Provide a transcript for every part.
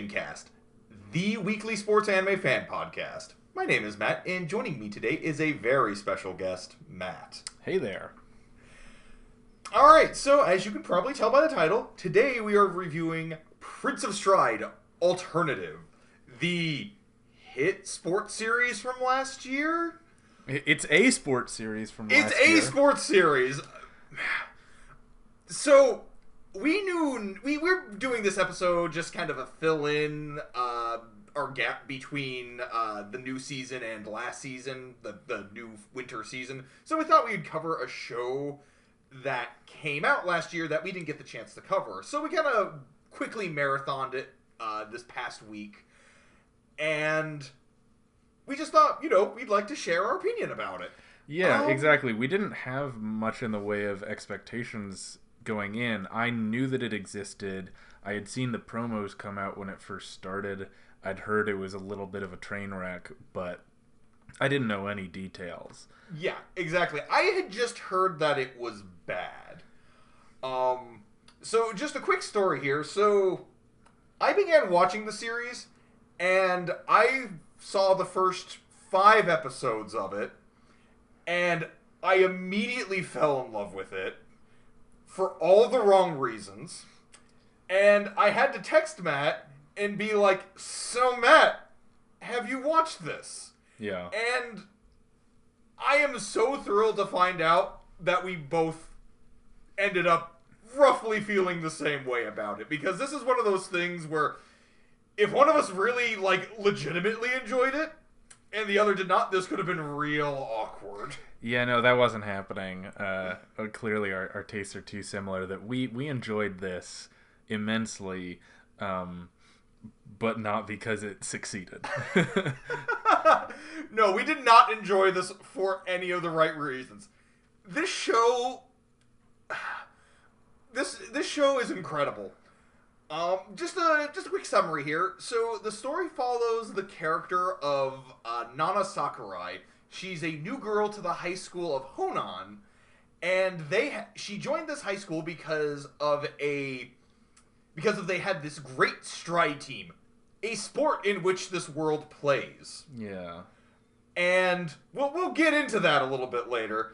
KoshienCast, the weekly sports anime fan podcast. My name is Matt, and joining me today is a very special guest, Matt. Hey there. Alright, so as you can probably tell by the title, today we are reviewing Prince of Stride Alternative, the hit sports series from last year? It's a sports series from last year. It's a sports series. So, we're doing this episode just kind of a fill-in, our gap between the new season and last season, the new winter season. So we thought we'd cover a show that came out last year that we didn't get the chance to cover. So we kind of quickly marathoned it this past week. And we just thought, we'd like to share our opinion about it. Yeah, exactly. We didn't have much in the way of expectations going in. I knew that it existed. I had seen the promos come out when it first started. I'd heard it was a little bit of a train wreck, but I didn't know any details. Yeah, exactly. I had just heard that it was bad. So just a quick story here. So I began watching the series, and I saw the first 5 episodes of it, and I immediately fell in love with it for all the wrong reasons. And I had to text Matt and be like, "So Matt, have you watched this?" Yeah. And I am so thrilled to find out that we both ended up roughly feeling the same way about it. Because this is one of those things where if one of us really, legitimately enjoyed it, and the other did not, this could have been real awkward. Yeah, no, that wasn't happening. Clearly our tastes are too similar that we enjoyed this immensely, but not because it succeeded. No, we did not enjoy this for any of the right reasons. This show... This show is incredible. Just a quick summary here. So the story follows the character of Nana Sakurai. She's a new girl to the high school of Honan, and she joined this high school because they had this great stride team, a sport in which this world plays. Yeah. And we'll get into that a little bit later.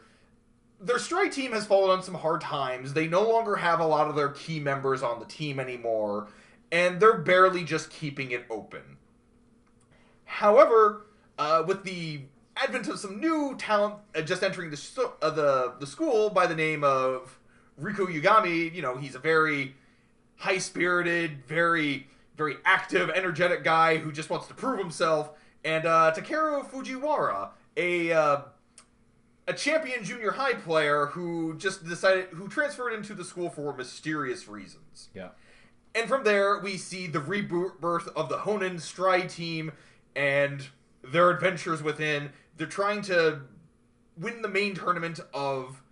Their stride team has fallen on some hard times. They no longer have a lot of their key members on the team anymore, and they're barely just keeping it open. However, with the advent of some new talent just entering the school by the name of Riku Yugami, he's a very high-spirited, very, very active, energetic guy who just wants to prove himself, and Takeru Fujiwara, a champion junior high player who transferred into the school for mysterious reasons. Yeah. And from there, we see the rebirth of the Honan Stride team and their adventures within. They're trying to win the main tournament of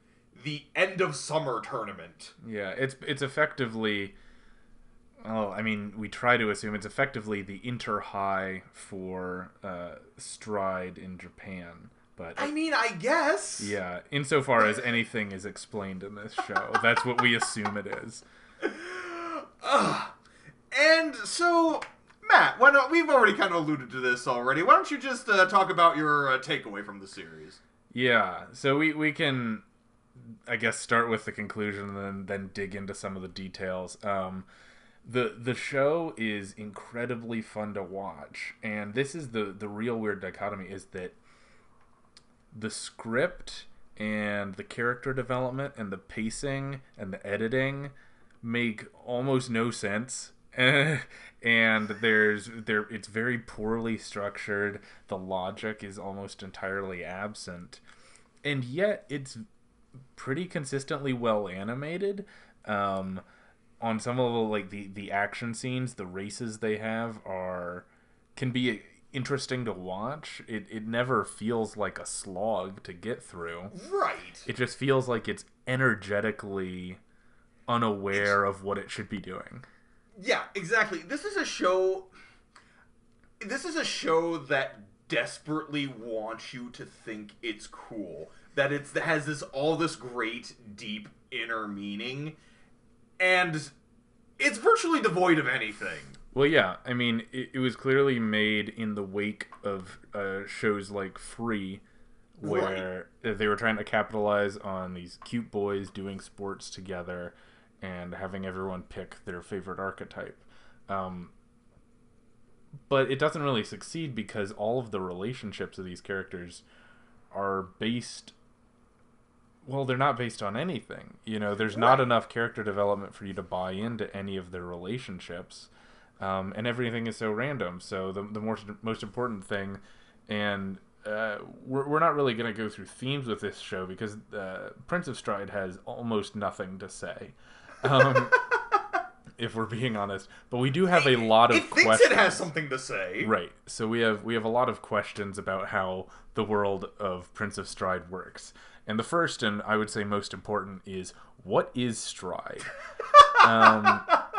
the end of summer tournament. Yeah, it's effectively... Well, I mean, we try to assume it's effectively the inter-high for Stride in Japan. But I mean, I guess. Yeah, insofar as anything is explained in this show, that's what we assume it is. And so, Matt, we've already kind of alluded to this already. Why don't you just talk about your takeaway from the series? Yeah, so we can, I guess, start with the conclusion and then dig into some of the details. The show is incredibly fun to watch, and this is the real weird dichotomy, is that the script and the character development and the pacing and the editing make almost no sense. And it's very poorly structured. The logic is almost entirely absent. And yet it's pretty consistently well animated. On some level, like the action scenes, the races they have can be interesting to watch. It never feels like a slog to get through. Right. It just feels like it's energetically unaware of what it should be doing. Yeah, exactly. This is a show that desperately wants you to think it's cool. That has this great, deep inner meaning. And it's virtually devoid of anything. Well, yeah. I mean, it was clearly made in the wake of shows like Free, Right. where they were trying to capitalize on these cute boys doing sports together and having everyone pick their favorite archetype. Um, but it doesn't really succeed because all of the relationships of these characters are based, well, they're not based on anything. There's not Right. enough character development for you to buy into any of their relationships. And everything is so random. So the most important thing, and we're not really going to go through themes with this show because Prince of Stride has almost nothing to say. Um, if we're being honest, but we do have a lot It of thinks it questions. has something to say. Right. So we have a lot of questions about how the world of Prince of Stride works. And the first, and I would say most important, is what is Stride?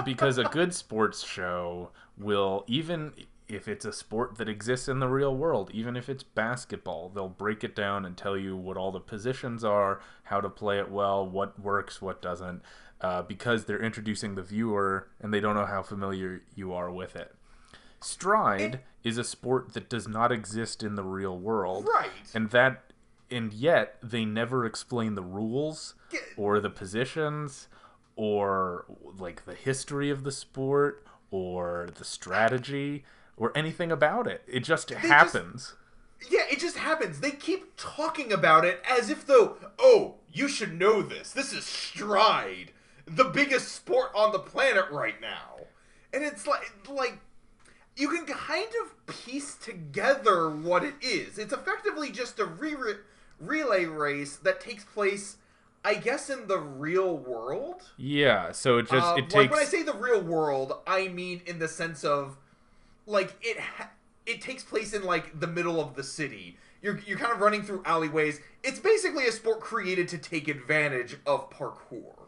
Because a good sports show will, even if it's a sport that exists in the real world, even if it's basketball, they'll break it down and tell you what all the positions are, how to play it well, what works, what doesn't, because they're introducing the viewer and they don't know how familiar you are with it. It, Stride is a sport that does not exist in the real world, right. and yet they never explain the rules Yeah, or the positions or like the history of the sport or the strategy or anything about it. It just they just happens. Yeah, it just happens. They keep talking about it as if though, oh, you should know this. This is Stride, the biggest sport on the planet right now. And it's like you can kind of piece together what it is. It's effectively just a relay race that takes place, I guess, in the real world. Yeah, so it Like when I takes say the real world, I mean in the sense of like it takes place in like the middle of the city. You're kind of running through alleyways. It's basically a sport created to take advantage of parkour.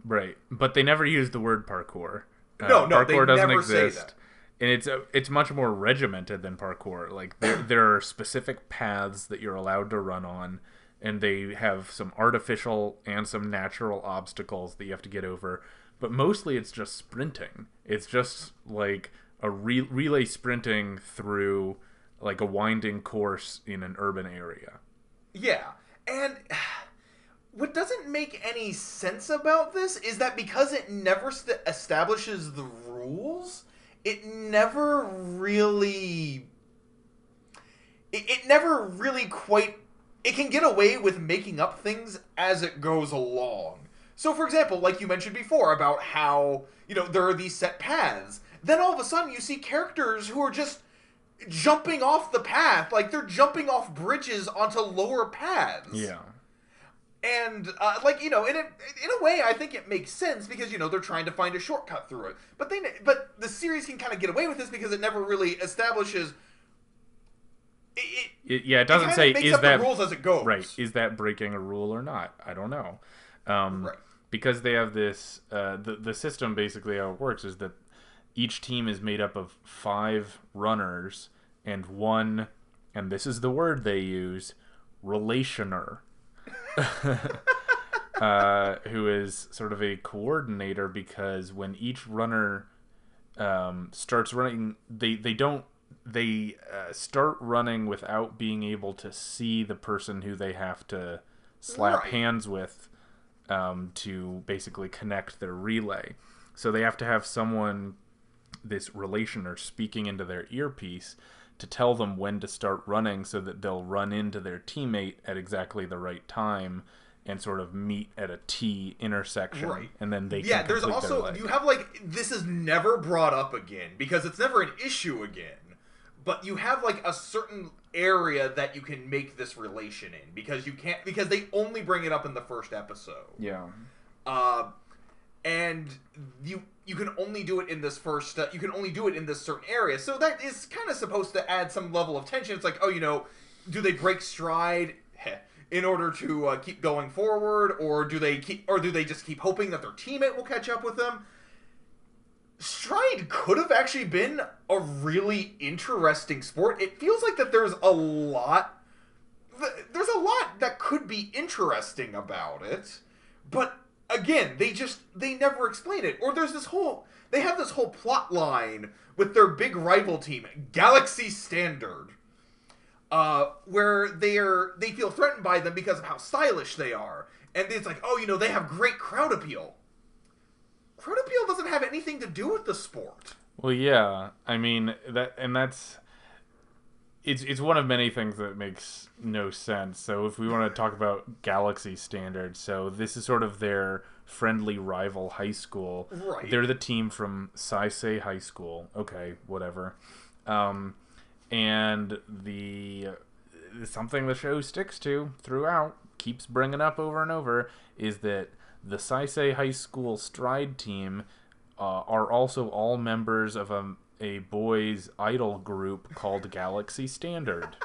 right, but they never use the word parkour. No, they Parkour doesn't never say that. exist, and it's much more regimented than parkour. Like there are specific paths that you're allowed to run on, and they have some artificial and some natural obstacles that you have to get over. But mostly it's just sprinting. It's just like a relay sprinting through like a winding course in an urban area. Yeah, and what doesn't make any sense about this is that because it never establishes the rules, it never really it never really quite it can get away with making up things as it goes along. So for example, like you mentioned before about how, there are these set paths. Then all of a sudden you see characters who are just jumping off the path, like they're jumping off bridges onto lower paths. Yeah. And in a way, I think it makes sense because they're trying to find a shortcut through it. But the series can kind of get away with this because it never really establishes. It It doesn't kind say of makes is up that the rules as it goes. right. Is that breaking a rule or not? I don't know. Right. Because they have this the system basically how it works is that each team is made up of 5 runners and one, and this is the word they use, relationer. Who is sort of a coordinator because when each runner starts running, they start running without being able to see the person who they have to slap Right. hands with to basically connect their relay. So they have to have someone, this relationer, speaking into their earpiece to tell them when to start running so that they'll run into their teammate at exactly the right time and sort of meet at a T intersection. Right. And then they Yeah, can there's complete their also leg. you have like this is never brought up again because it's never an issue again. But you have like a certain area that you can make this relation in because they only bring it up in the first episode. Yeah. And you can only do it in this first you can only do it in this certain area. So that is kind of supposed to add some level of tension. It's like, do they break stride in order to keep going forward, or do they just keep hoping that their teammate will catch up with them? Stride could have actually been a really interesting sport. It feels like that there's a lot that could be interesting about it, but again, they never explain it. Or they have this whole plot line with their big rival team, Galaxy Standard, where they feel threatened by them because of how stylish they are. And it's like, oh, they have great crowd appeal. Crowd appeal doesn't have anything to do with the sport. Well, yeah. I mean, that's... It's one of many things that makes no sense. So if we want to talk about Galaxy Standard, so this is sort of their friendly rival high school. Right. They're the team from Saisei High School. Okay, whatever. And something the show sticks to throughout, keeps bringing up over and over, is that the Saisei High School Stride team are also all members of a boys' idol group called Galaxy Standard,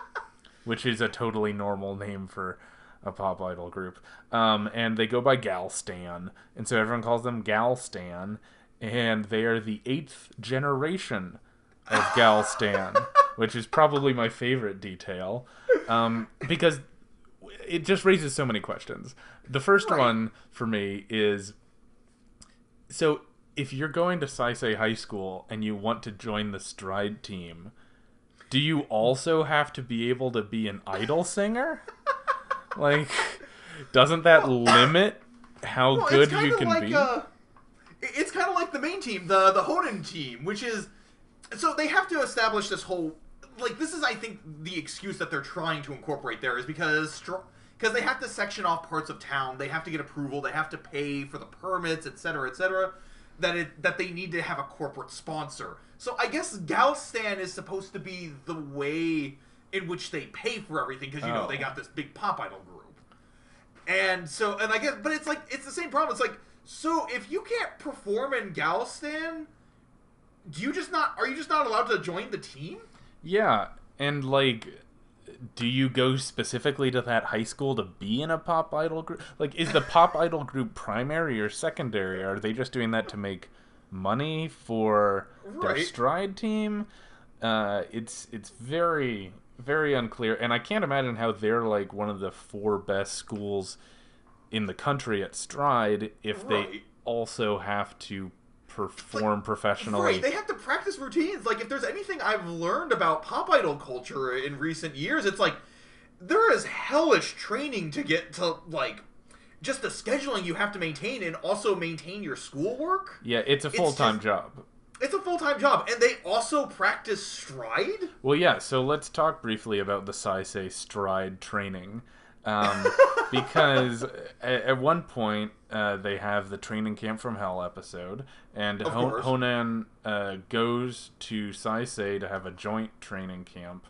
which is a totally normal name for a pop idol group. And they go by Galstan, and so everyone calls them Galstan, and they are the 8th generation of Galstan, which is probably my favorite detail, because it just raises so many questions. The first one for me is, so if you're going to Saisei High School and you want to join the Stride team, do you also have to be able to be an idol singer? Like, doesn't that limit how good you can be? It's kind of like the main team, the Honen team, which is... So they have to establish this whole... Like, this is, I think, the excuse that they're trying to incorporate there is because they have to section off parts of town, they have to get approval, they have to pay for the permits, etc., etc., that they need to have a corporate sponsor. So I guess Galstan is supposed to be the way in which they pay for everything, because, they got this big pop idol group. And so, and I guess, but it's like, it's the same problem. It's like, so if you can't perform in Galstan, are you just not allowed to join the team? Yeah, and like, do you go specifically to that high school to be in a pop idol group? Like, is the pop idol group primary or secondary? Are they just doing that to make money for their Stride team? It's very, very unclear, and I can't imagine how they're like one of the 4 best schools in the country at Stride if they also have to perform professionally. Right, they have to practice routines. Like, if there's anything I've learned about pop idol culture in recent years, it's like, there is hellish training to get to, like, just the scheduling you have to maintain and also maintain your schoolwork. Yeah, it's a full-time job. It's a full-time job, and they also practice Stride? Well, yeah, so let's talk briefly about the Saisei Stride training. Because at one point, they have the Training Camp from Hell episode, and Honan goes to Saisei to have a joint training camp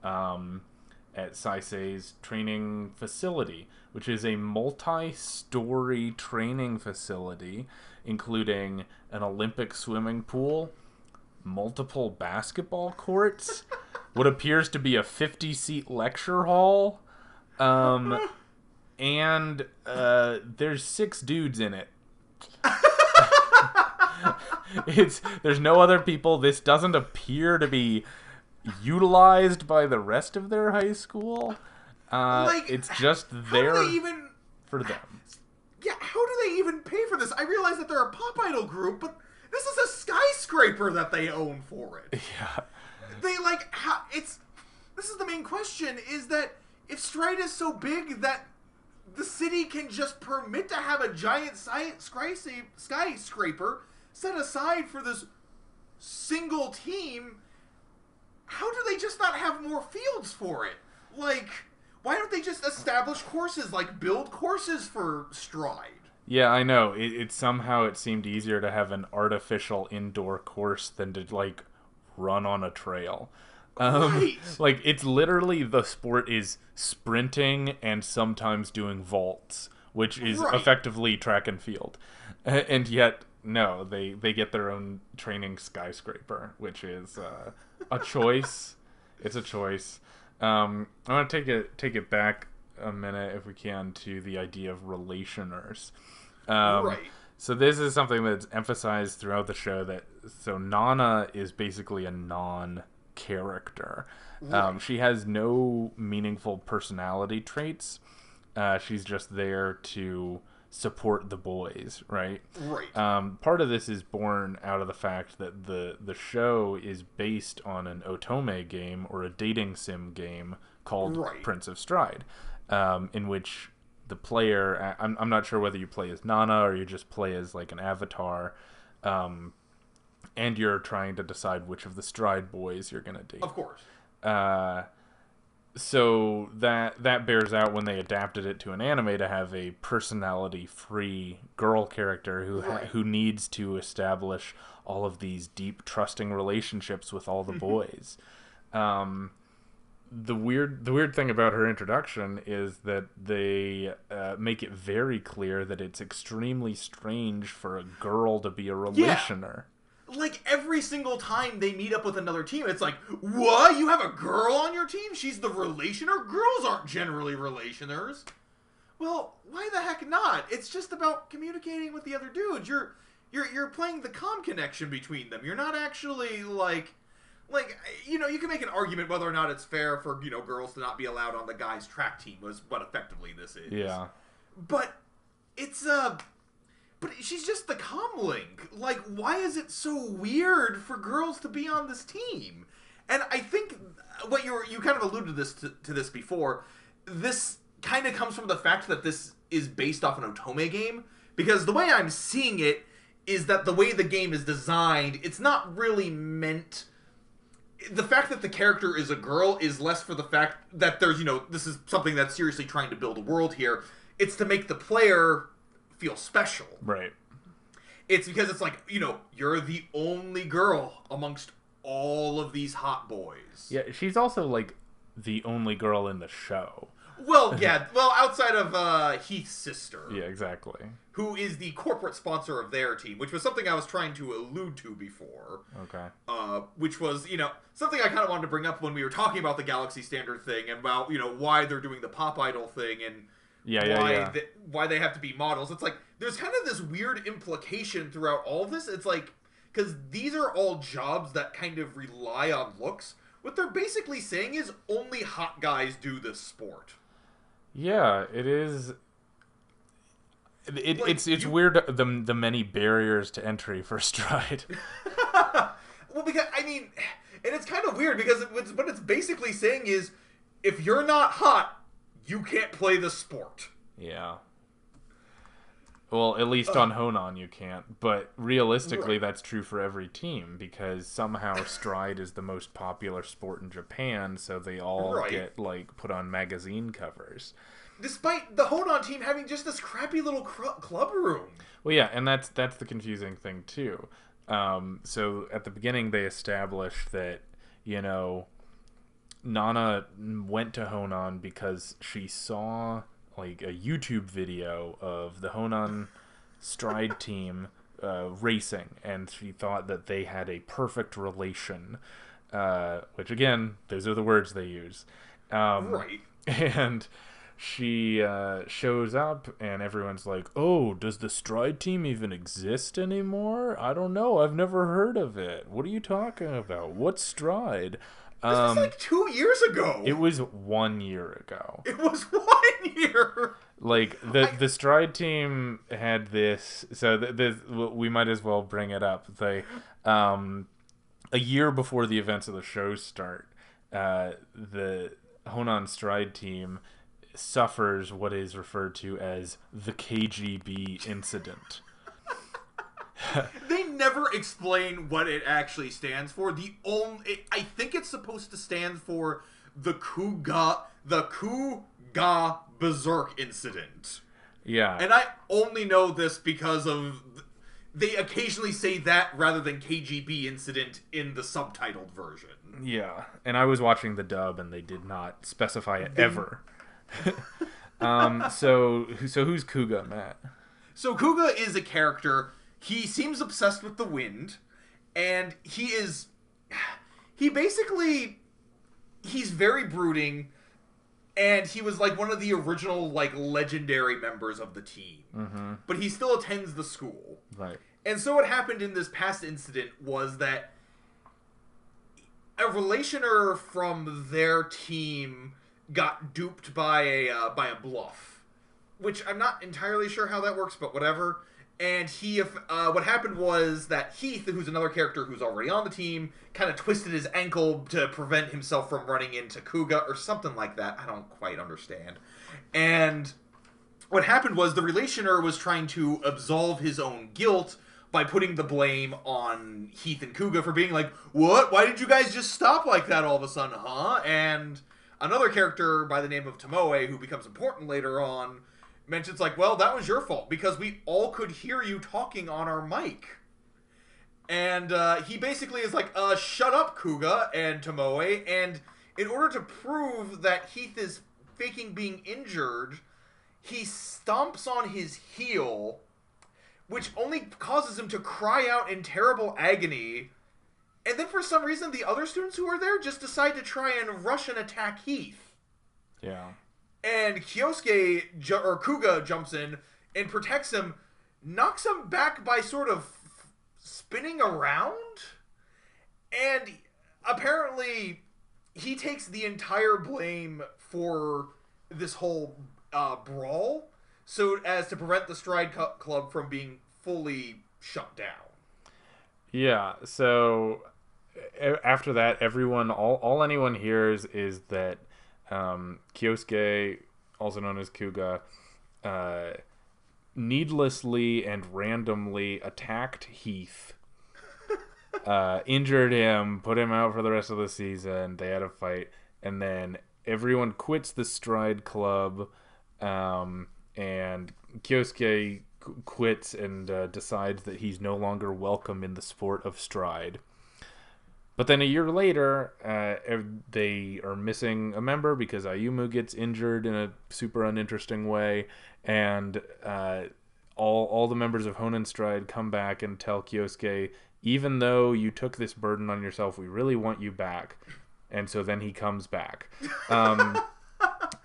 at Saisei's training facility, which is a multi-story training facility, including an Olympic swimming pool, multiple basketball courts, what appears to be a 50-seat lecture hall, and there's 6 dudes in it. There's no other people. This doesn't appear to be utilized by the rest of their high school. It's just there for them. Yeah, how do they even pay for this? I realize that they're a pop idol group, but this is a skyscraper that they own for it. Yeah. This is the main question, is that if Stride is so big that the city can just permit to have a giant skyscraper set aside for this single team, how do they just not have more fields for it? Like, why don't they just establish courses, like build courses for Stride? Yeah, I know. It somehow it seemed easier to have an artificial indoor course than to, like, run on a trail. Like, it's literally, the sport is sprinting and sometimes doing vaults, which is effectively track and field. And yet, no, they get their own training skyscraper, which is a choice. It's a choice. I want to take it back a minute, if we can, to the idea of relationers. So this is something that's emphasized throughout the show, so Nana is basically a non-character. She has no meaningful personality traits. She's just there to support the boys, right? Right. Part of this is born out of the fact that the show is based on an otome game or a dating sim game called Prince of Stride, in which the player, I'm not sure whether you play as Nana or you just play as like an avatar, and you're trying to decide which of the Stride boys you're going to date. Of course. So that bears out when they adapted it to an anime to have a personality-free girl character who needs to establish all of these deep, trusting relationships with all the boys. The weird thing about her introduction is that they make it very clear that it's extremely strange for a girl to be a relationer. Like, every single time they meet up with another team, it's like, what? You have a girl on your team? She's the relationer? Girls aren't generally relationers. Well, why the heck not? It's just about communicating with the other dudes. You're playing the comm connection between them. You're not actually, like, you know, you can make an argument whether or not it's fair for, you know, girls to not be allowed on the guys' track team, was what effectively this is. Yeah. But it's, but she's just the comm link. Like, why is it so weird for girls to be on this team? And I think what you kind of alluded to this before. This kind of comes from the fact that this is based off an otome game, because the way I'm seeing it is that the way the game is designed, it's not really meant. The fact that the character is a girl is less for the fact that there's, you know, this is something that's seriously trying to build a world here. It's to make the player feel special. Right. It's because it's like, you know, you're the only girl amongst all of these hot boys. Yeah, she's also like the only girl in the show. Well, yeah. Well, outside of Heath's sister. Yeah, exactly. Who is the corporate sponsor of their team, which was something I was trying to allude to before. Okay. Which was, you know, something I kind of wanted to bring up when we were talking about the Galaxy Standard thing and about, you know, why they're doing the pop idol thing and why they have to be models. It's like, there's kind of this weird implication throughout all of this. It's like, because these are all jobs that kind of rely on looks. What they're basically saying is only hot guys do this sport. Yeah, it is. It's weird, the many barriers to entry for Stride. Well, because, I mean, and it's kind of weird because what it's basically saying is, if you're not hot, you can't play the sport. Yeah. Well, at least on Honan you can't, but realistically that's true for every team, because somehow Stride is the most popular sport in Japan, so they all get, like, put on magazine covers. Despite the Honan team having just this crappy little club room. Well, yeah, and that's the confusing thing, too. So at the beginning they established that, you know, Nana went to Honan because she saw like a YouTube video of the Honan Stride team racing, and she thought that they had a perfect relation, which again, those are the words they use. And she shows up and everyone's like, oh, does the Stride team even exist anymore? I don't know, I've never heard of it. What are you talking about? What's Stride? This was like 2 years ago. It was 1 year ago. It was 1 year. Like the Stride team had this, so we might as well bring it up. They, a year before the events of the show start, the Honan Stride team suffers what is referred to as the KGB Incident. They never explain what it actually stands for. I think it's supposed to stand for the Kuga Berserk Incident. Yeah. And I only know this because of they occasionally say that rather than KGB Incident in the subtitled version. Yeah. And I was watching the dub and they did not specify it ever. So who's Kuga, Matt? So Kuga is a character. He seems obsessed with the wind, and he's very brooding, and he was like one of the original like legendary members of the team. Mm-hmm. But he still attends the school. Right. And so what happened in this past incident was that a relationer from their team got duped by a bluff. which I'm not entirely sure how that works, but whatever. And what happened was that Heath, who's another character who's already on the team, kind of twisted his ankle to prevent himself from running into Kuga or something like that. I don't quite understand. And what happened was the Relationer was trying to absolve his own guilt by putting the blame on Heath and Kuga for being like, what? Why did you guys just stop like that all of a sudden, huh? And another character by the name of Tomoe, who becomes important later on, mentions like, well, that was your fault because we all could hear you talking on our mic. And he basically is like, shut up, Kuga and Tomoe. And in order to prove that Heath is faking being injured, he stomps on his heel, which only causes him to cry out in terrible agony. And then for some reason, the other students who are there just decide to try and rush and attack Heath. Yeah. And Kuga jumps in and protects him, knocks him back by sort of spinning around. And apparently, he takes the entire blame for this whole brawl, so as to prevent the Stride Club from being fully shut down. Yeah, so after that, everyone, all anyone hears is that Kyosuke, also known as Kuga, needlessly and randomly attacked Heath, injured him, put him out for the rest of the season. They had a fight, and then everyone quits the Stride Club, and Kyosuke quits and decides that he's no longer welcome in the sport of Stride. But then a year later, they are missing a member because Ayumu gets injured in a super uninteresting way, and all the members of Honen Stride come back and tell Kyosuke, even though you took this burden on yourself, we really want you back. And so then he comes back.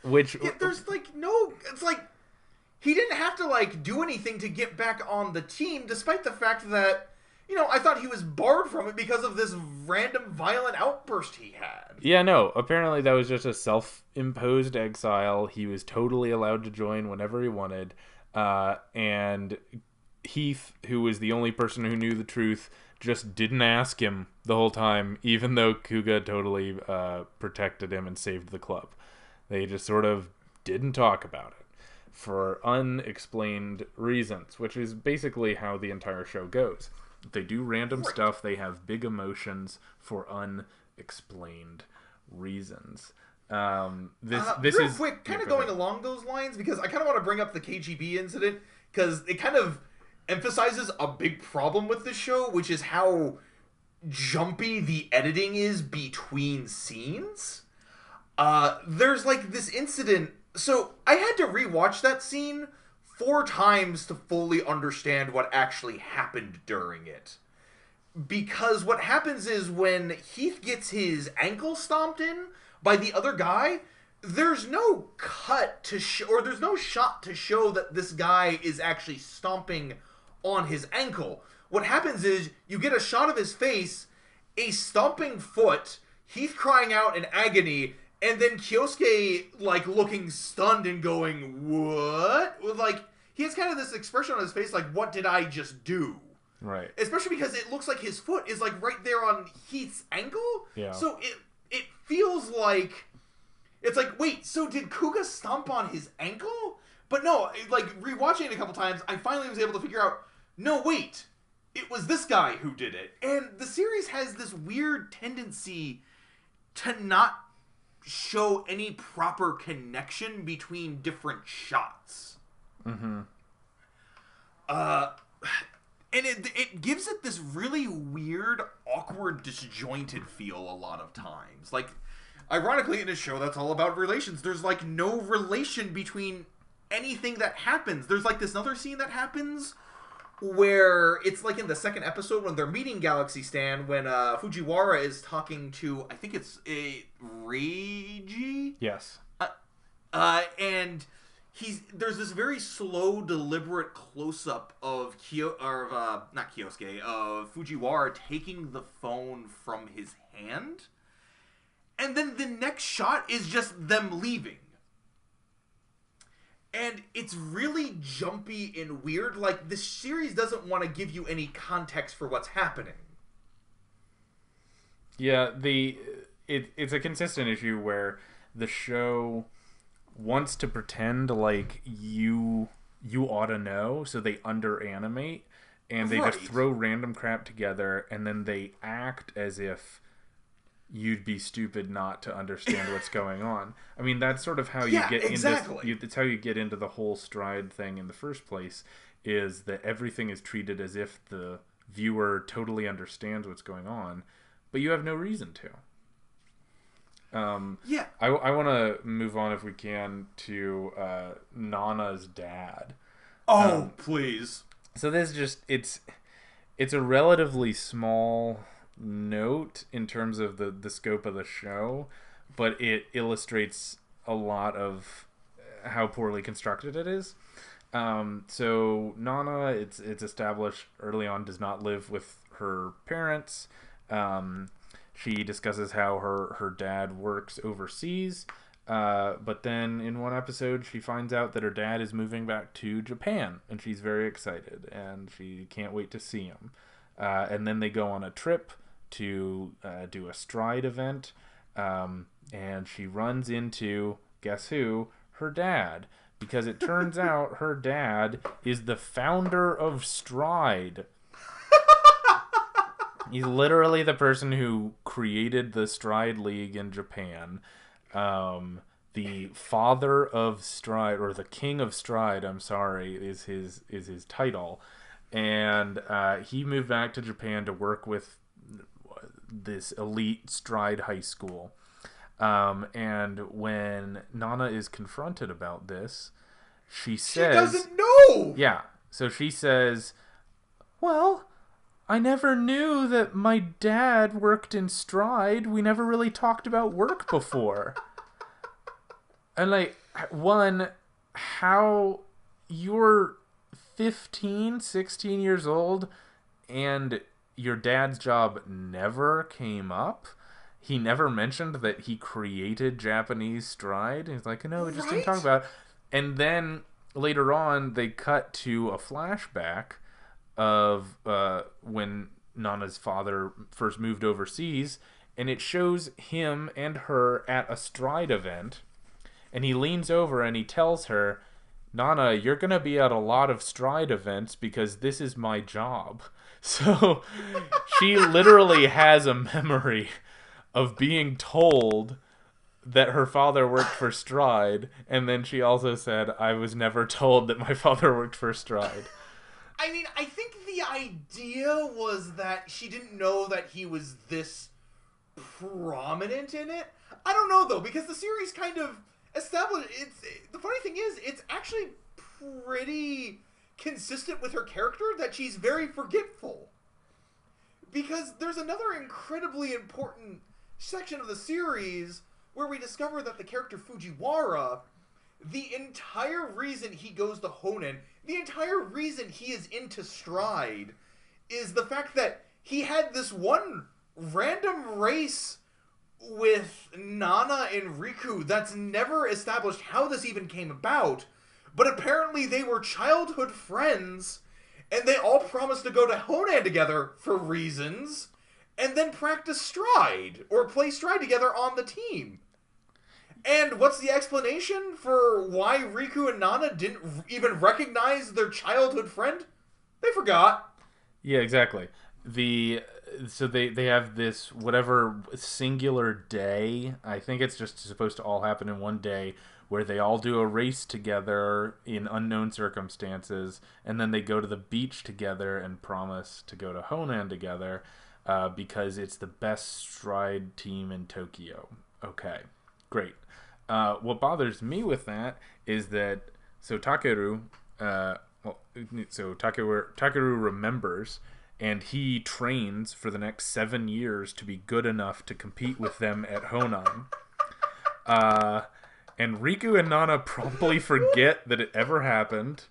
Which there's like no, it's like he didn't have to like do anything to get back on the team, despite the fact that, you know, I thought he was barred from it because of this random violent outburst he had. Yeah, no, apparently that was just a self-imposed exile. He was totally allowed to join whenever he wanted. And Heath, who was the only person who knew the truth, just didn't ask him the whole time, even though Kuga totally protected him and saved the club. They just sort of didn't talk about it for unexplained reasons, which is basically how the entire show goes. They do random stuff. They have big emotions for unexplained reasons. This real is quick, kind of going along those lines, because I kind of want to bring up the KGB incident, because it kind of emphasizes a big problem with this show, which is how jumpy the editing is between scenes. There's like this incident, so I had to rewatch that scene 4 times to fully understand what actually happened during it. Because what happens is when Heath gets his ankle stomped in by the other guy, there's no cut to or there's no shot to show that this guy is actually stomping on his ankle. What happens is you get a shot of his face, a stomping foot, Heath crying out in agony, and then Kyosuke like looking stunned and going, what? Like, he has kind of this expression on his face like, what did I just do? Right. Especially because it looks like his foot is like right there on Heath's ankle. Yeah. So it feels like, it's like, wait, so did Kuga stomp on his ankle? But no, like, rewatching it a couple times, I finally was able to figure out, no, wait, it was this guy who did it. And the series has this weird tendency to not show any proper connection between different shots. Mm-hmm. And it gives it this really weird, awkward, disjointed feel a lot of times. Like, ironically, in a show that's all about relations, there's like no relation between anything that happens. There's like this other scene that happens where it's like in the second episode when they're meeting Galaxy Stan, when Fujiwara is talking to, I think it's Reiji? Yes. And there's this very slow, deliberate close-up of Fujiwara taking the phone from his hand. And then the next shot is just them leaving. And it's really jumpy and weird. Like, the series doesn't want to give you any context for what's happening. Yeah, it's a consistent issue where the show wants to pretend like you ought to know, so they under-animate, and they just throw random crap together, and then they act as if you'd be stupid not to understand what's going on. I mean, that's sort of how you get into it's how you get into the whole Stride thing in the first place, is that everything is treated as if the viewer totally understands what's going on, but you have no reason to. I want to move on, if we can, to Nana's dad. Oh, please. So this it's a relatively small note in terms of the scope of the show, but it illustrates a lot of how poorly constructed it is. So Nana, it's established early on, does not live with her parents. She discusses how her dad works overseas, but then in one episode she finds out that her dad is moving back to Japan, and she's very excited, and she can't wait to see him. And then they go on a trip to do a Stride event, and she runs into, guess who? Her dad. Because it turns out her dad is the founder of Stride. He's literally the person who created the Stride League in Japan. The father of Stride, or the king of Stride, I'm sorry, is his title. And he moved back to Japan to work with this elite Stride high school. And when Nana is confronted about this, she says... She doesn't know! Yeah. So she says, well, I never knew that my dad worked in Stride. We never really talked about work before. And, like, one, how you're 15, 16 years old, and your dad's job never came up. He never mentioned that he created Japanese Stride. He's like, no, we just didn't talk about it. And then later on, they cut to a flashback of when Nana's father first moved overseas, and it shows him and her at a Stride event, and he leans over and he tells her, Nana, you're going to be at a lot of Stride events because this is my job. So she literally has a memory of being told that her father worked for Stride, and then she also said, I was never told that my father worked for Stride. I mean, I think the idea was that she didn't know that he was this prominent in it. I don't know, though, because the series kind of established... The funny thing is, it's actually pretty consistent with her character that she's very forgetful. Because there's another incredibly important section of the series where we discover that the character Fujiwara, the entire reason he goes to Honan, the entire reason he is into Stride, is the fact that he had this one random race with Nana and Riku that's never established how this even came about, but apparently they were childhood friends, and they all promised to go to Honan together for reasons, and then practice Stride, or play Stride together on the team. And what's the explanation for why Riku and Nana didn't even recognize their childhood friend? They forgot. Yeah, exactly. So they have this whatever singular day. I think it's just supposed to all happen in one day, where they all do a race together in unknown circumstances, and then they go to the beach together and promise to go to Honan together because it's the best Stride team in Tokyo. Okay, great. What bothers me with that is that Takeru remembers, and he trains for the next 7 years to be good enough to compete with them at Honan. And Riku and Nana promptly forget that it ever happened,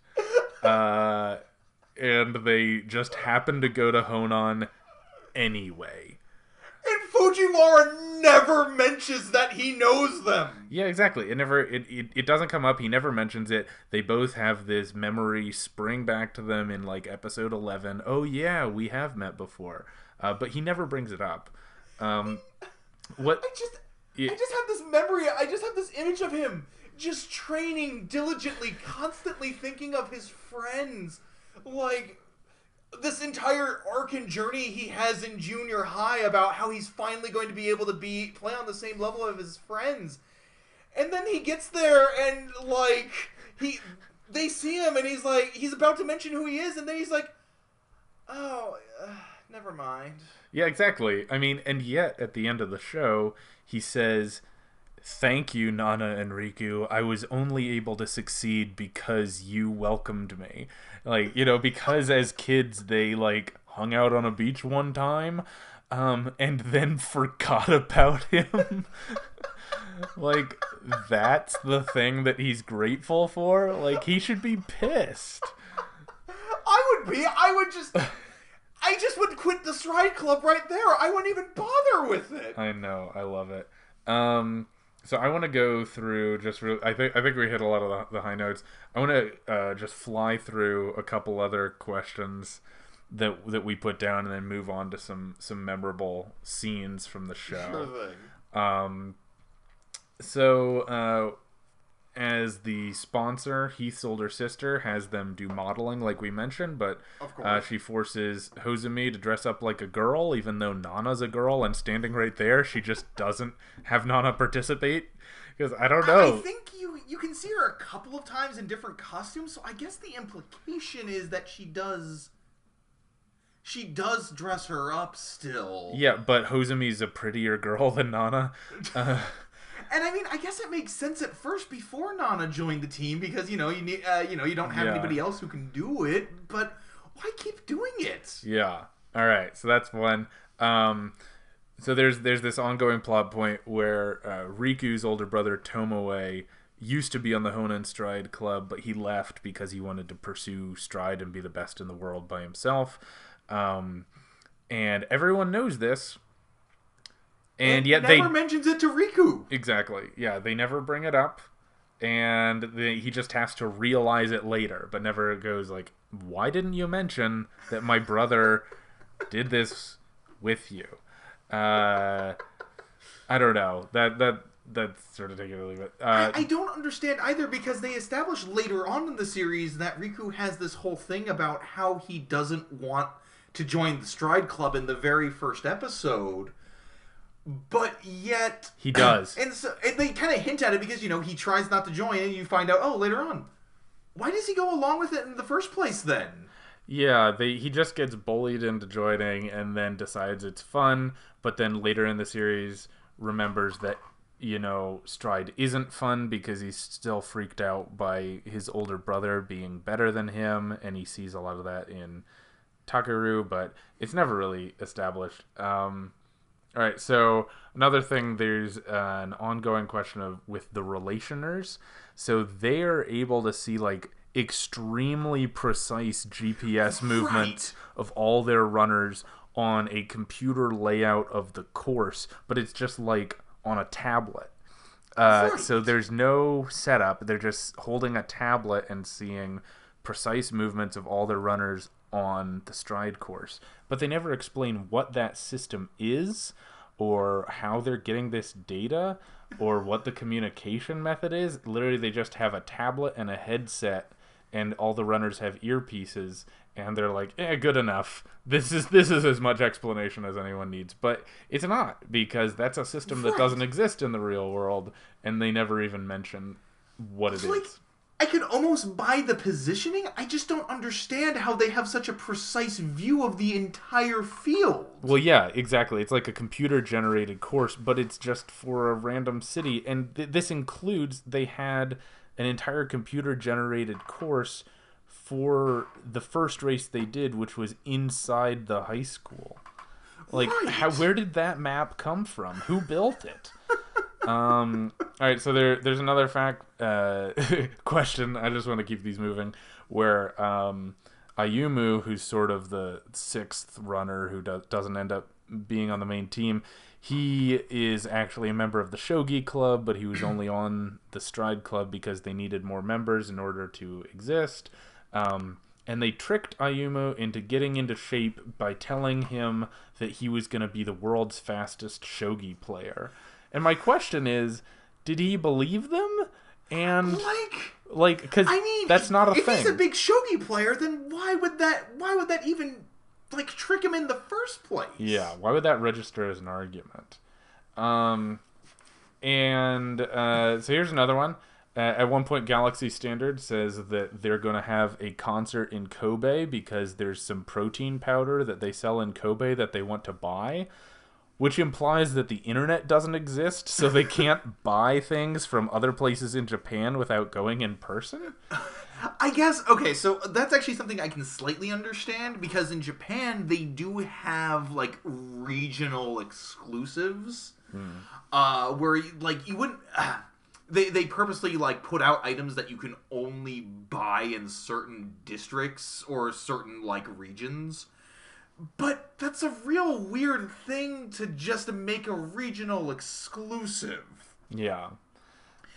and they just happen to go to Honan anyway. And Fujiwara never mentions that he knows them. Yeah, exactly. It doesn't come up. He never mentions it. They both have this memory spring back to them in like episode 11. Oh yeah, we have met before, but he never brings it up. What? I just have this memory. I just have this image of him just training diligently, constantly thinking of his friends, like this entire arc and journey he has in junior high about how he's finally going to be able to play on the same level of his friends. And then he gets there and like they see him and he's about to mention who he is, and then he's like, "Oh, never mind." Yeah, exactly. I mean, and yet at the end of the show, he says, "Thank you, Nana and Riku. I was only able to succeed because you welcomed me." Like, because as kids they like hung out on a beach one time, and then forgot about him. Like, that's the thing that he's grateful for? Like, he should be pissed. I just would quit the Stride Club right there. I wouldn't even bother with it. I know. I love it. So I want to go through just really, I think we hit a lot of the high notes. I want to just fly through a couple other questions that we put down and then move on to some memorable scenes from the show. Sure thing. So as the sponsor, Heath's older sister has them do modeling like we mentioned, but of course. She forces Hozumi to dress up like a girl, even though Nana's a girl, and standing right there, she just doesn't have Nana participate, because I don't know. I think you can see her a couple of times in different costumes, so I guess the implication is that she does dress her up still. Yeah, but Hozumi's a prettier girl than Nana. And I mean, I guess it makes sense at first before Nana joined the team, because you need you don't have anybody else who can do it. But why keep doing it? Yeah. All right. So that's one. So there's this ongoing plot point where Riku's older brother Tomoe used to be on the Honen Stride Club, but he left because he wanted to pursue Stride and be the best in the world by himself. And everyone knows this. And yet never mentions it to Riku. Exactly. Yeah, they never bring it up, and he just has to realize it later, but never goes like, "Why didn't you mention that my brother did this with you?" I don't know. That's sort of taking it a little bit. I don't understand either, because they establish later on in the series that Riku has this whole thing about how he doesn't want to join the Stride Club in the very first episode. But yet he does, and they kind of hint at it because he tries not to join, and you find out later on, why does he go along with it in the first place then? Yeah, he just gets bullied into joining and then decides it's fun, but then later in the series remembers that Stride isn't fun because he's still freaked out by his older brother being better than him, and he sees a lot of that in Takeru, but it's never really established. All right, so another thing, there's an ongoing question with the Relationers. So they are able to see like extremely precise GPS movements of all their runners on a computer layout of the course, but it's just like on a tablet. So there's no setup. They're just holding a tablet and seeing precise movements of all their runners on the Stride course, but they never explain what that system is, or how they're getting this data, or what the communication method is. Literally, they just have a tablet and a headset, and all the runners have earpieces, and they're like, good enough. This is as much explanation as anyone needs. But it's not, because that's a system that doesn't exist in the real world, and they never even mention what it is. I could almost buy the positioning. I just don't understand how they have such a precise view of the entire field. Well, yeah, exactly. It's like a computer-generated course, but it's just for a random city. And this includes, they had an entire computer-generated course for the first race they did, which was inside the high school. Like, where did that map come from? Who built it? All right, so there's another fact question. I just want to keep these moving. Where Ayumu, who's sort of the sixth runner who doesn't end up being on the main team, he is actually a member of the Shogi Club, but he was only on the Stride Club because they needed more members in order to exist. And they tricked Ayumu into getting into shape by telling him that he was going to be the world's fastest shogi player. And my question is, did he believe them? And because that's not a thing. If he's a big shogi player, then why would that even trick him in the first place? Yeah, why would that register as an argument? So here's another one. At one point, Galaxy Standard says that they're going to have a concert in Kobe because there's some protein powder that they sell in Kobe that they want to buy, which implies that the internet doesn't exist, so they can't buy things from other places in Japan without going in person? I guess, okay, so that's actually something I can slightly understand, because in Japan, they do have, regional exclusives, where, you wouldn't... They purposely put out items that you can only buy in certain districts or certain regions. But that's a real weird thing to just make a regional exclusive. Yeah.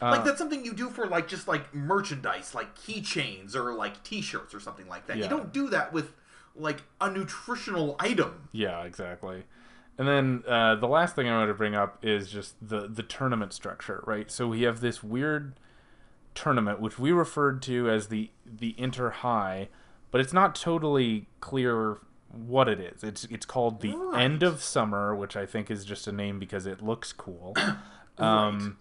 That's something you do for just merchandise, like keychains or t-shirts or something like that. Yeah. You don't do that with a nutritional item. Yeah, exactly. And then the last thing I wanted to bring up is just the tournament structure, right? So we have this weird tournament, which we referred to as the Inter-High, but it's not totally clear what it is. It's called the End of Summer, which I think is just a name because it looks cool. Right.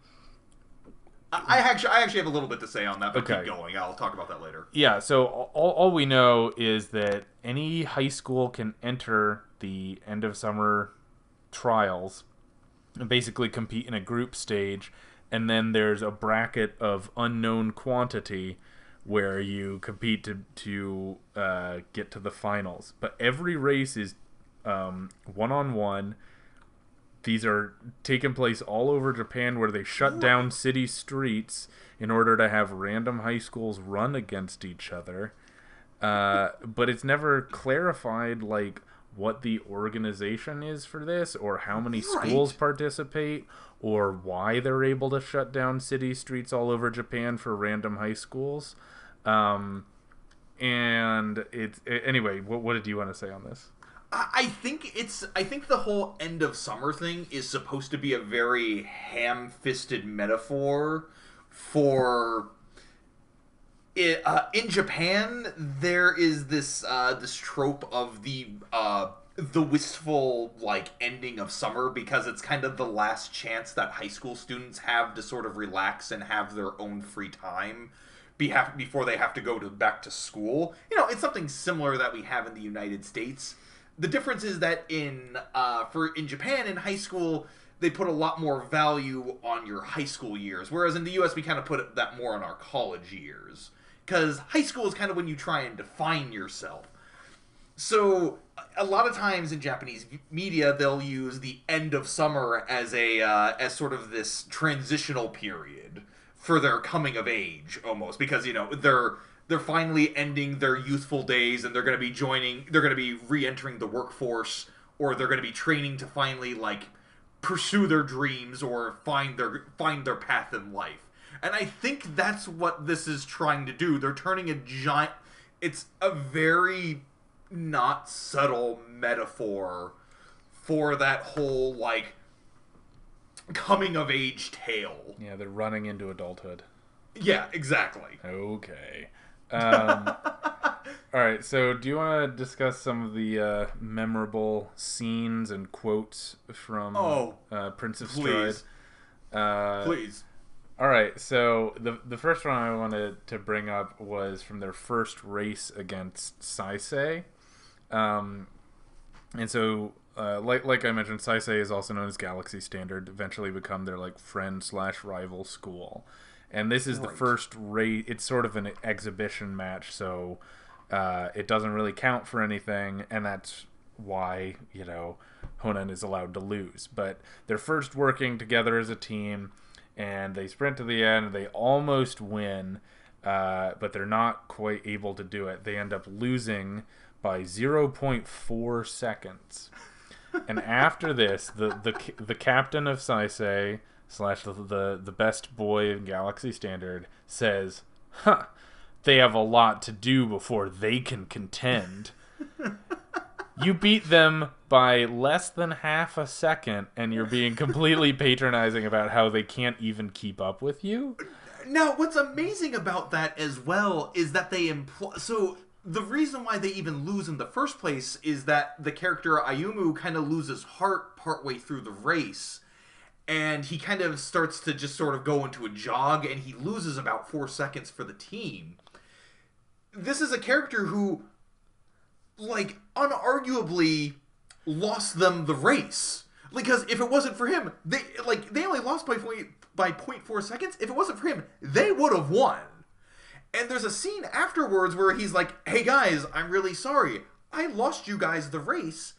I actually have a little bit to say on that, but keep going. I'll talk about that later. Yeah, so all we know is that any high school can enter the End of Summer trials and basically compete in a group stage, and then there's a bracket of unknown quantity where you compete to get to the finals. But every race is one-on-one. These are taking place all over Japan, where they shut down city streets in order to have random high schools run against each other. But it's never clarified what the organization is for this, or how many schools participate, or why they're able to shut down city streets all over Japan for random high schools. And anyway, what did you want to say on this? I think the whole End of Summer thing is supposed to be a very ham-fisted metaphor for it. In Japan, there is this trope of the wistful ending of summer, because it's kind of the last chance that high school students have to sort of relax and have their own free time before they have to go back to school. It's something similar that we have in the United States. The difference is that in Japan, in high school, they put a lot more value on your high school years, whereas in the U.S. we kind of put that more on our college years, because high school is kind of when you try and define yourself. So a lot of times in Japanese media, they'll use the end of summer as as sort of this transitional period for their coming of age, almost, because they're finally ending their youthful days, and they're going to be re-entering the workforce, or they're going to be training to finally pursue their dreams or find their path in life. And I think that's what this is trying to do. They're turning it's a very not subtle metaphor for that whole coming of age tale. Yeah, they're running into adulthood. Yeah, exactly. Okay. All right, so do you want to discuss some of the memorable scenes and quotes from Prince of Stride? Please. All right, so the first one I wanted to bring up was from their first race against Saisei. And so, like I mentioned, Saisei is also known as Galaxy Standard, eventually become their friend/rival school. And this is the first race. It's sort of an exhibition match, so it doesn't really count for anything, and that's why, Honan is allowed to lose. But they're first working together as a team, and they sprint to the end, and they almost win, but they're not quite able to do it. They end up losing by 0.4 seconds. And after this, the captain of Saisei slash the best boy in Galaxy Standard says, "Huh, they have a lot to do before they can contend." You beat them by less than half a second, and you're being completely patronizing about how they can't even keep up with you? Now, what's amazing about that as well is that they imply... So, the reason why they even lose in the first place is that the character Ayumu kind of loses heart partway through the race. And he kind of starts to just sort of go into a jog, and he loses about 4 seconds for the team. This is a character who, like, unarguably lost them the race. Because if it wasn't for him, they only lost by 0.4 seconds. If it wasn't for him, they would have won. And there's a scene afterwards where he's like, "Hey guys, I'm really sorry. I lost you guys the race."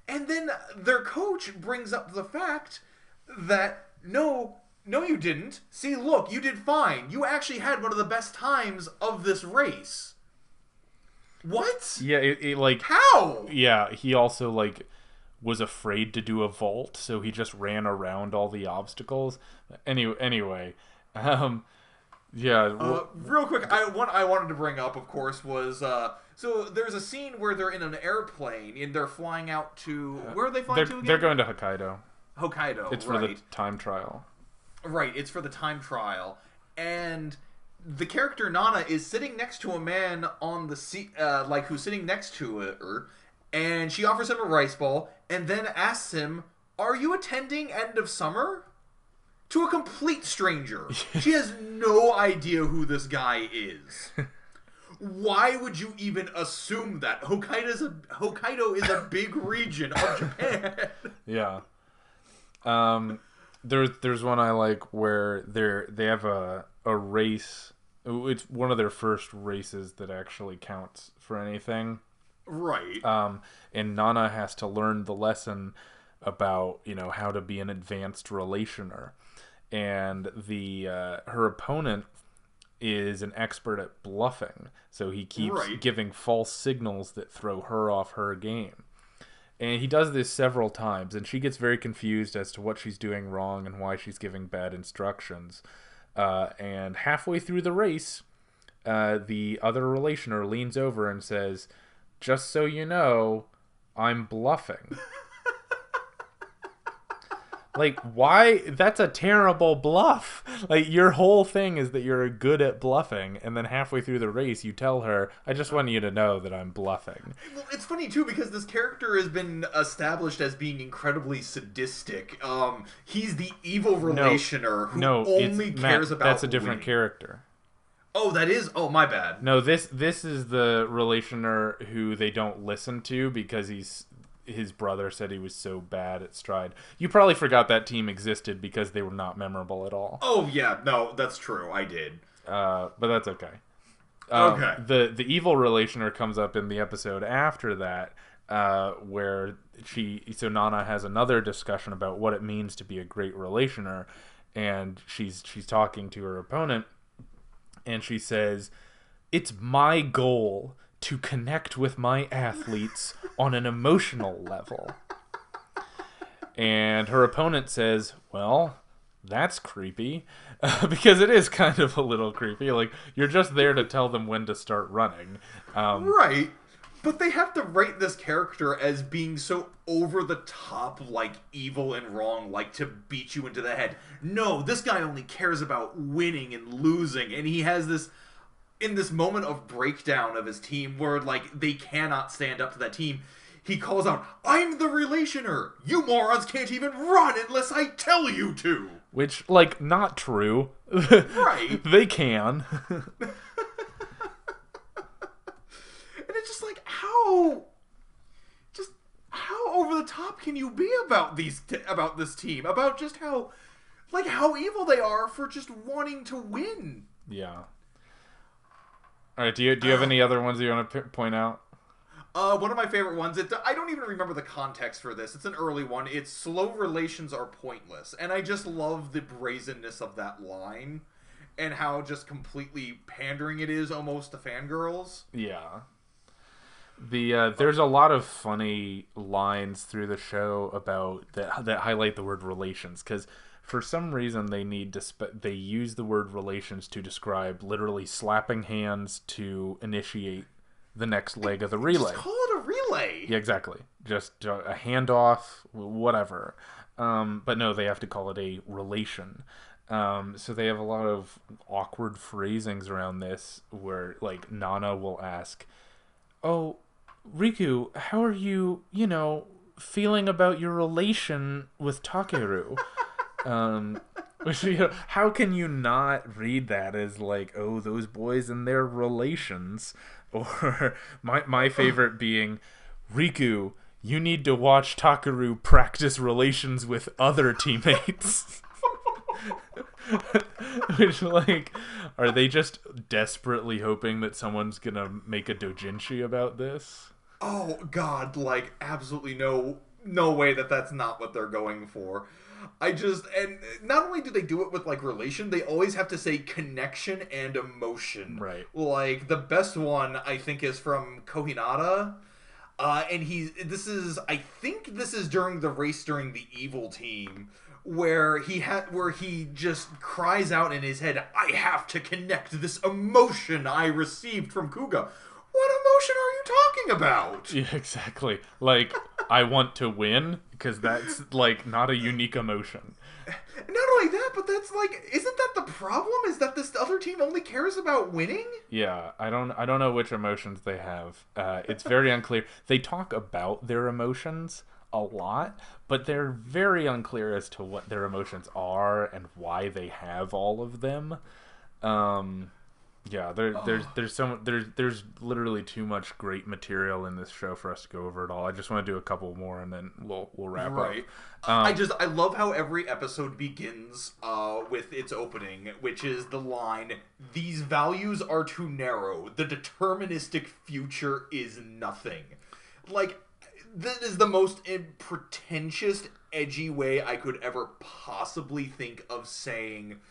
And then their coach brings up the fact that, no, you didn't. See, look, you did fine. You actually had one of the best times of this race. What? Yeah, it like... How? Yeah, he also, like, was afraid to do a vault, so he just ran around all the obstacles. Anyway, yeah. Real quick, I wanted to bring up, of course, was so there's a scene where they're in an airplane and they're flying out to... Where are they flying to again? They're going to Hokkaido. Hokkaido, It's for the time trial. Right, it's for the time trial. And the character Nana is sitting next to a man on the seat, who's sitting next to her, and she offers him a rice ball, and then asks him, "Are you attending End of Summer?" To a complete stranger. She has no idea who this guy is. Why would you even assume that? Hokkaido is a big region of Japan. Yeah. There's one I like where they have a race. It's one of their first races that actually counts for anything. Right. And Nana has to learn the lesson about, how to be an advanced relationer. And her opponent is an expert at bluffing, so he keeps giving false signals that throw her off her game. And he does this several times, and she gets very confused as to what she's doing wrong and why she's giving bad instructions. And halfway through the race, the other relationer leans over and says, "Just so you know, I'm bluffing." Like, why? That's a terrible bluff. Like, your whole thing is that you're good at bluffing, and then halfway through the race, you tell her, "I just want you to know that I'm bluffing." Well, it's funny, too, because this character has been established as being incredibly sadistic. He's the evil relationer who only cares about that's a different winning. character. Oh, that is? Oh, my bad. No, this is the relationer who they don't listen to because his brother said he was so bad at Stride. You probably forgot that team existed because they were not memorable at all. Oh, yeah. No, that's true. I did. But that's okay. Okay. The evil relationer comes up in the episode after that, where Nana has another discussion about what it means to be a great relationer, and she's talking to her opponent, and she says, "It's my goal to connect with my athletes on an emotional level." And her opponent says, "Well, that's creepy." Because it is kind of a little creepy. Like, you're just there to tell them when to start running. Right. But they have to write this character as being so over the top, like, evil and wrong, like, to beat you into the head. No, this guy only cares about winning and losing, and he has this... In this moment of breakdown of his team where, like, they cannot stand up to that team, he calls out, "I'm the relationer! You morons can't even run unless I tell you to!" Which, like, not true. Right. They can. And it's just like, how over the top can you be about about this team? About just how evil they are for just wanting to win. Yeah. All right, do you have any other ones you want to point out? One of my favorite ones, I don't even remember the context for this. It's an early one. It's "Slow relations are pointless." And I just love the brazenness of that line and how just completely pandering it is almost to fangirls. Yeah. There's a lot of funny lines through the show about that highlight the word relations, because for some reason they use the word relations to describe literally slapping hands to initiate the next leg of the relay. Just call it a relay. Yeah, exactly. Just a handoff, whatever. But no, they have to call it a relation. So they have a lot of awkward phrasings around this, where like Nana will ask, "Oh, Riku, how are you, feeling about your relation with Takeru?" Which, how can you not read that as like, oh, those boys and their relations? Or my favorite being, Riku, you need to watch Takeru practice relations with other teammates. Which, like, are they just desperately hoping that someone's gonna make a doujinshi about this? Oh God, like absolutely no way that's not what they're going for. And not only do they do it with like relation, they always have to say connection and emotion. Right. Like the best one I think is from Kohinata. And I think this is during the race during the evil team, where he just cries out in his head, "I have to connect this emotion I received from Kuga." What emotion are you talking about? Yeah, exactly. Like, I want to win, because that's like not a unique emotion. Not only that, but that's like, isn't that the problem? Is that this other team only cares about winning? Yeah, I don't know which emotions they have. It's very unclear. They talk about their emotions a lot, but they're very unclear as to what their emotions are and why they have all of them. Yeah, there's literally too much great material in this show for us to go over it all. I just want to do a couple more and then we'll wrap up. I love how every episode begins with its opening, which is the line, "These values are too narrow. The deterministic future is nothing." Like, that is the most pretentious, edgy way I could ever possibly think of saying,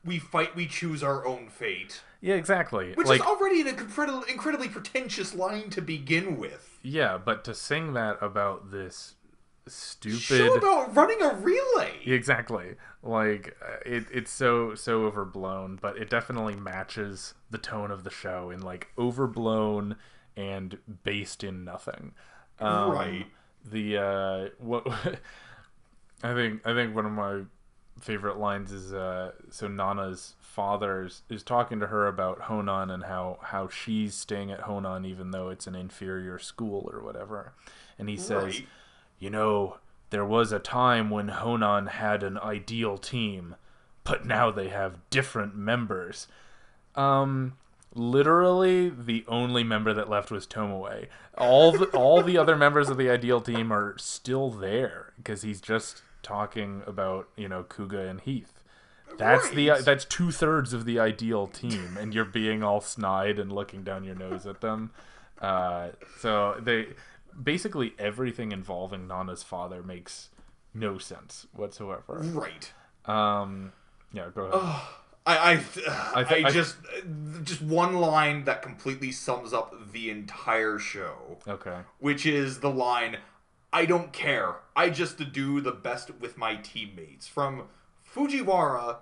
"We fight, we choose our own fate." Yeah, exactly. Which is already an incredibly pretentious line to begin with. Yeah, but to sing that about this stupid show about running a relay. Exactly. Like, it's so overblown, but it definitely matches the tone of the show in like overblown and based in nothing. Right. What I think one of my favorite lines is so Nana's father is talking to her about Honan and how she's staying at Honan even though it's an inferior school or whatever, and he says, there was a time when Honan had an ideal team, but now they have different members. Literally the only member that left was Tomoe. All the other members of the ideal team are still there because he's just talking about Kuga and Heath. That's right. That's 2/3 of the ideal team, and you're being all snide and looking down your nose at them. So they basically everything involving Nana's father makes no sense whatsoever. Right. Yeah, go ahead. I just one line that completely sums up the entire show. Okay. Which is the line, "I don't care. I just do the best with my teammates," from Fujiwara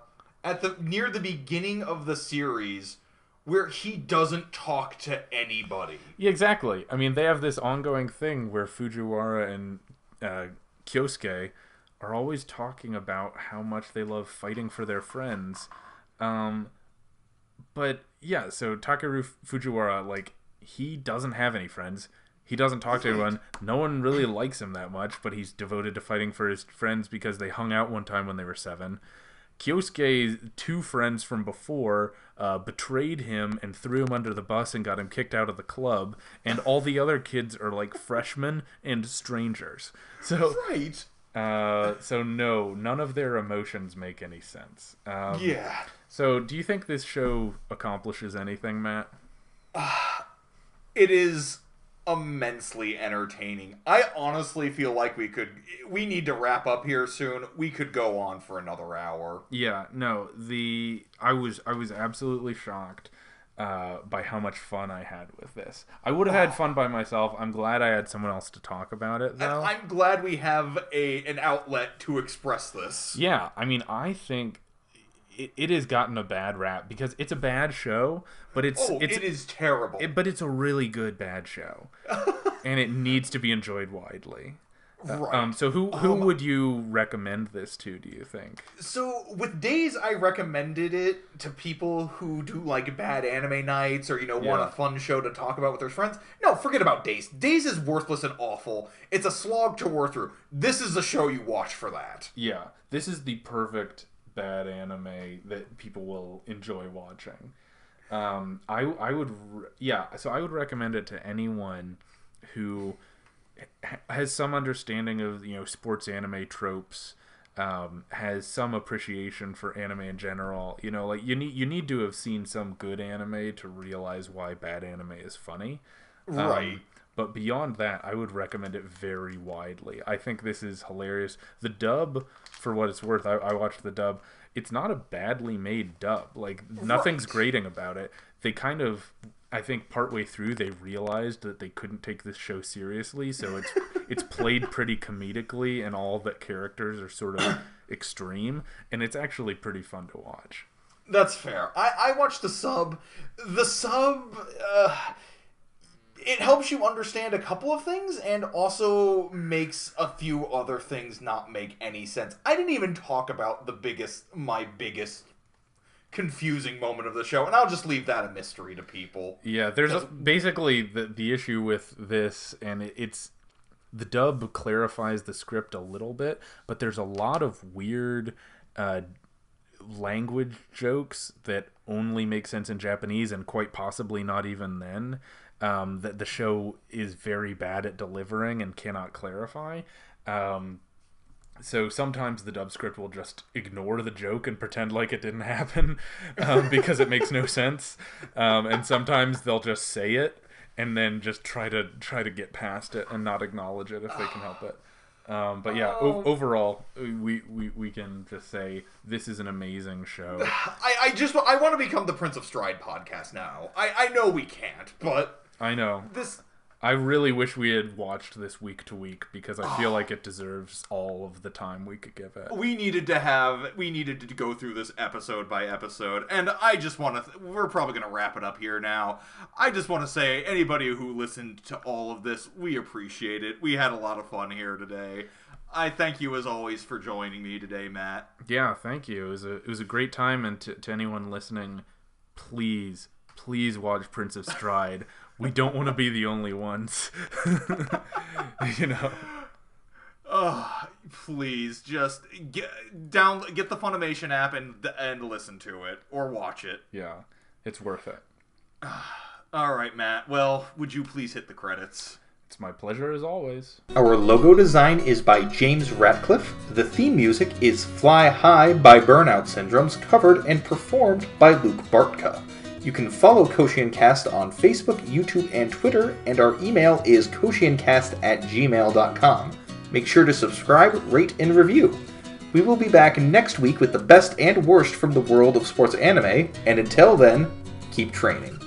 near the beginning of the series, where he doesn't talk to anybody. Yeah, exactly. I mean, they have this ongoing thing where Fujiwara and Kyosuke are always talking about how much they love fighting for their friends. But yeah, so Takeru Fujiwara, like, he doesn't have any friends. He doesn't talk to anyone. No one really likes him that much, but he's devoted to fighting for his friends because they hung out one time when they were 7. Kyosuke's 2 friends from before betrayed him and threw him under the bus and got him kicked out of the club, and all the other kids are like freshmen and strangers. So right. So no, none of their emotions make any sense. Yeah. So do you think this show accomplishes anything, Matt? It is immensely entertaining. I honestly feel like we need to wrap up here soon. We could go on for another hour. Yeah, no, I was absolutely shocked by how much fun I had with this. I would have had fun by myself. I'm glad I had someone else to talk about it, though. And I'm glad we have an outlet to express this. Yeah, I mean, I think it has gotten a bad rap because it's a bad show, but it is terrible. But it's a really good bad show, and it needs to be enjoyed widely. Right. So who would you recommend this to, do you think? So with Days, I recommended it to people who do like bad anime nights or, want a fun show to talk about with their friends. No, forget about Days. Days is worthless and awful. It's a slog to work through. This is the show you watch for that. Yeah, this is the perfect bad anime that people will enjoy watching. I would recommend it to anyone who has some understanding of sports anime tropes, has some appreciation for anime in general. Like you need to have seen some good anime to realize why bad anime is funny. Right. But beyond that, I would recommend it very widely. I think this is hilarious. The dub, for what it's worth, I watched the dub. It's not a badly made dub. Like, nothing's grating about it. They kind of, I think partway through, they realized that they couldn't take this show seriously, so it's played pretty comedically, and all the characters are sort of extreme, and it's actually pretty fun to watch. That's fair. I watched the sub. The sub... it helps you understand a couple of things and also makes a few other things not make any sense. I didn't even talk about my biggest confusing moment of the show, and I'll just leave that a mystery to people. Yeah, there's basically the issue with this, and it's the dub clarifies the script a little bit, but there's a lot of weird language jokes that only make sense in Japanese, and quite possibly not even then. That the show is very bad at delivering and cannot clarify. So sometimes the dub script will just ignore the joke and pretend like it didn't happen because it makes no sense. And sometimes they'll just say it and then just try to get past it and not acknowledge it if they can help it. But yeah, overall, we can just say this is an amazing show. I want to become the Prince of Stride podcast now. I know we can't, but I know. I really wish we had watched this week to week because I feel like it deserves all of the time we could give it. We needed to go through this episode by episode, and I just want to, we're probably going to wrap it up here now. I just want to say, anybody who listened to all of this, we appreciate it. We had a lot of fun here today. I thank you as always for joining me today, Matt. Yeah, thank you. It was a great time, and to anyone listening, please watch Prince of Stride. We don't want to be the only ones. Oh, please just get the Funimation app and listen to it or watch it. Yeah, it's worth it. All right, Matt. Well, would you please hit the credits? It's my pleasure as always. Our logo design is by James Ratcliffe. The theme music is Fly High by Burnout Syndromes, covered and performed by Luke Bartka. You can follow KoshienCast on Facebook, YouTube, and Twitter, and our email is kosiencast@gmail.com. Make sure to subscribe, rate, and review. We will be back next week with the best and worst from the world of sports anime, and until then, keep training.